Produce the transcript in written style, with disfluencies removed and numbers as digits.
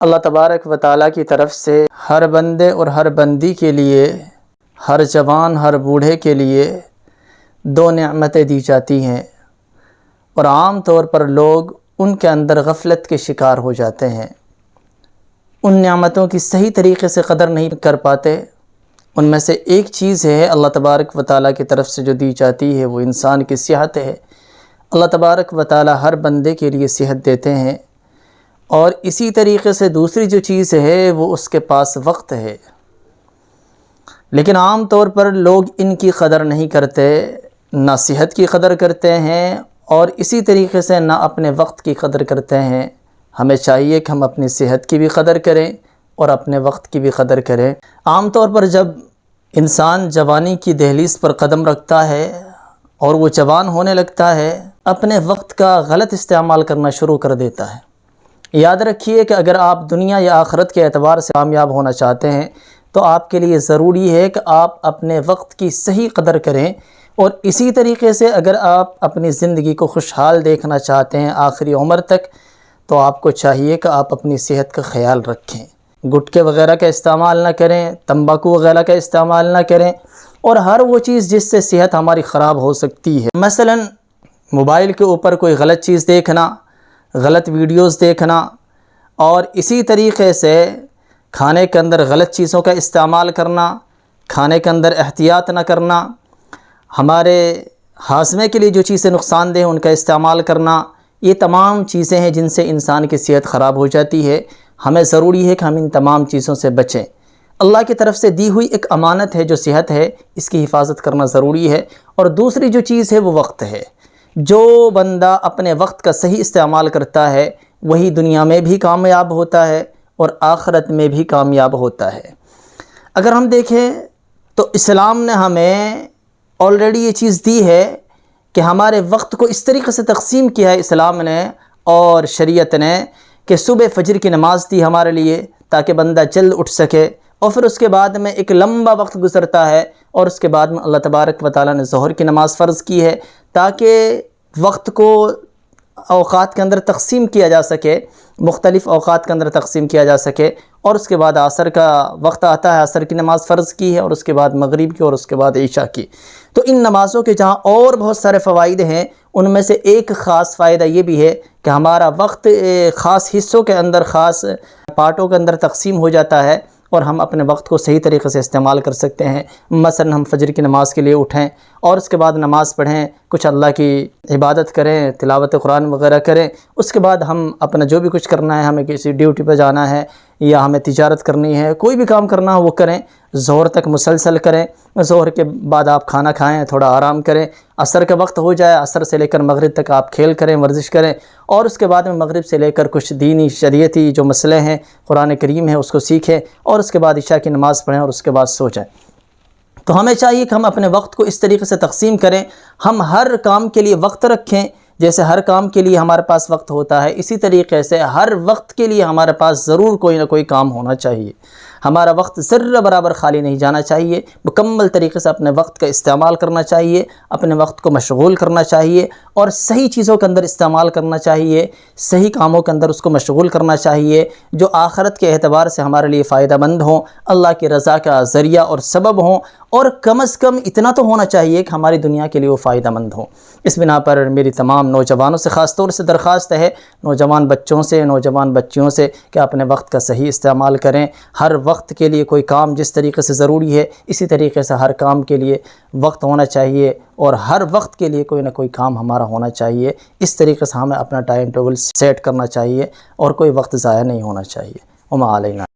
اللہ تبارک و تعالیٰ کی طرف سے ہر بندے اور ہر بندی کے لیے، ہر جوان ہر بوڑھے کے لیے دو نعمتیں دی جاتی ہیں، اور عام طور پر لوگ ان کے اندر غفلت کے شکار ہو جاتے ہیں، ان نعمتوں کی صحیح طریقے سے قدر نہیں کر پاتے۔ ان میں سے ایک چیز ہے اللہ تبارک و تعالیٰ کی طرف سے جو دی جاتی ہے، وہ انسان کی صحت ہے۔ اللہ تبارک و تعالیٰ ہر بندے کے لیے صحت دیتے ہیں، اور اسی طریقے سے دوسری جو چیز ہے وہ اس کے پاس وقت ہے، لیکن عام طور پر لوگ ان کی قدر نہیں کرتے، نہ صحت کی قدر کرتے ہیں اور اسی طریقے سے نہ اپنے وقت کی قدر کرتے ہیں۔ ہمیں چاہیے کہ ہم اپنی صحت کی بھی قدر کریں اور اپنے وقت کی بھی قدر کریں۔ عام طور پر جب انسان جوانی کی دہلیز پر قدم رکھتا ہے اور وہ جوان ہونے لگتا ہے، اپنے وقت کا غلط استعمال کرنا شروع کر دیتا ہے۔ یاد رکھیے کہ اگر آپ دنیا یا آخرت کے اعتبار سے کامیاب ہونا چاہتے ہیں تو آپ کے لیے ضروری ہے کہ آپ اپنے وقت کی صحیح قدر کریں، اور اسی طریقے سے اگر آپ اپنی زندگی کو خوشحال دیکھنا چاہتے ہیں آخری عمر تک، تو آپ کو چاہیے کہ آپ اپنی صحت کا خیال رکھیں، گٹکے وغیرہ کا استعمال نہ کریں، تمباکو وغیرہ کا استعمال نہ کریں، اور ہر وہ چیز جس سے صحت ہماری خراب ہو سکتی ہے، مثلا موبائل کے اوپر کوئی غلط چیز دیکھنا، غلط ویڈیوز دیکھنا، اور اسی طریقے سے کھانے کے اندر غلط چیزوں کا استعمال کرنا، کھانے کے اندر احتیاط نہ کرنا، ہمارے ہاضمے کے لیے جو چیزیں نقصان دہ ہیں ان کا استعمال کرنا، یہ تمام چیزیں ہیں جن سے انسان کی صحت خراب ہو جاتی ہے۔ ہمیں ضروری ہے کہ ہم ان تمام چیزوں سے بچیں۔ اللہ کی طرف سے دی ہوئی ایک امانت ہے جو صحت ہے، اس کی حفاظت کرنا ضروری ہے۔ اور دوسری جو چیز ہے وہ وقت ہے۔ جو بندہ اپنے وقت کا صحیح استعمال کرتا ہے وہی دنیا میں بھی کامیاب ہوتا ہے اور آخرت میں بھی کامیاب ہوتا ہے۔ اگر ہم دیکھیں تو اسلام نے ہمیں آلریڈی یہ چیز دی ہے کہ ہمارے وقت کو اس طریقے سے تقسیم کیا ہے اسلام نے اور شریعت نے کہ صبح فجر کی نماز دی ہمارے لیے تاکہ بندہ جلد اٹھ سکے، اور پھر اس کے بعد میں ایک لمبا وقت گزرتا ہے، اور اس کے بعد میں اللہ تبارک و تعالیٰ نے ظہر کی نماز فرض کی ہے تاکہ وقت کو اوقات کے اندر تقسیم کیا جا سکے، مختلف اوقات کے اندر تقسیم کیا جا سکے، اور اس کے بعد عصر کا وقت آتا ہے، عصر کی نماز فرض کی ہے، اور اس کے بعد مغرب کی، اور اس کے بعد عشاء کی۔ تو ان نمازوں کے جہاں اور بہت سارے فوائد ہیں، ان میں سے ایک خاص فائدہ یہ بھی ہے کہ ہمارا وقت خاص حصوں کے اندر، خاص پارٹوں کے اندر تقسیم ہو جاتا ہے، اور ہم اپنے وقت کو صحیح طریقے سے استعمال کر سکتے ہیں۔ مثلا ہم فجر کی نماز کے لیے اٹھیں اور اس کے بعد نماز پڑھیں، کچھ اللہ کی عبادت کریں، تلاوت قرآن وغیرہ کریں، اس کے بعد ہم اپنا جو بھی کچھ کرنا ہے، ہمیں کسی ڈیوٹی پہ جانا ہے یا ہمیں تجارت کرنی ہے، کوئی بھی کام کرنا ہو وہ کریں، ظہر تک مسلسل کریں، ظہر کے بعد آپ کھانا کھائیں، تھوڑا آرام کریں، عصر کا وقت ہو جائے، عصر سے لے کر مغرب تک آپ کھیل کریں، ورزش کریں، اور اس کے بعد میں مغرب سے لے کر کچھ دینی شریعتی جو مسئلے ہیں، قرآن کریم ہے، اس کو سیکھیں، اور اس کے بعد عشاء کی نماز پڑھیں، اور اس کے بعد سو جائیں۔ تو ہمیں چاہیے کہ ہم اپنے وقت کو اس طریقے سے تقسیم کریں، ہم ہر کام کے لیے وقت رکھیں، جیسے ہر کام کے لیے ہمارے پاس وقت ہوتا ہے، اسی طریقے سے ہر وقت کے لیے ہمارے پاس ضرور کوئی نہ کوئی کام ہونا چاہیے۔ ہمارا وقت ذرہ برابر خالی نہیں جانا چاہیے، مکمل طریقے سے اپنے وقت کا استعمال کرنا چاہیے، اپنے وقت کو مشغول کرنا چاہیے، اور صحیح چیزوں کے اندر استعمال کرنا چاہیے، صحیح کاموں کے اندر اس کو مشغول کرنا چاہیے جو آخرت کے اعتبار سے ہمارے لیے فائدہ مند ہوں، اللہ کی رضا کا ذریعہ اور سبب ہوں، اور کم از کم اتنا تو ہونا چاہیے کہ ہماری دنیا کے لیے وہ فائدہ مند ہوں۔ اس بنا پر میری تمام نوجوانوں سے خاص طور سے درخواست ہے، نوجوان بچوں سے، نوجوان بچیوں سے، کہ اپنے وقت کا صحیح استعمال کریں۔ ہر وقت کے لیے کوئی کام جس طریقے سے ضروری ہے، اسی طریقے سے ہر کام کے لیے وقت ہونا چاہیے، اور ہر وقت کے لیے کوئی نہ کوئی کام ہمارا ہونا چاہیے۔ اس طریقے سے ہمیں اپنا ٹائم ٹیبل سیٹ کرنا چاہیے، اور کوئی وقت ضائع نہیں ہونا چاہیے۔ وما علینا۔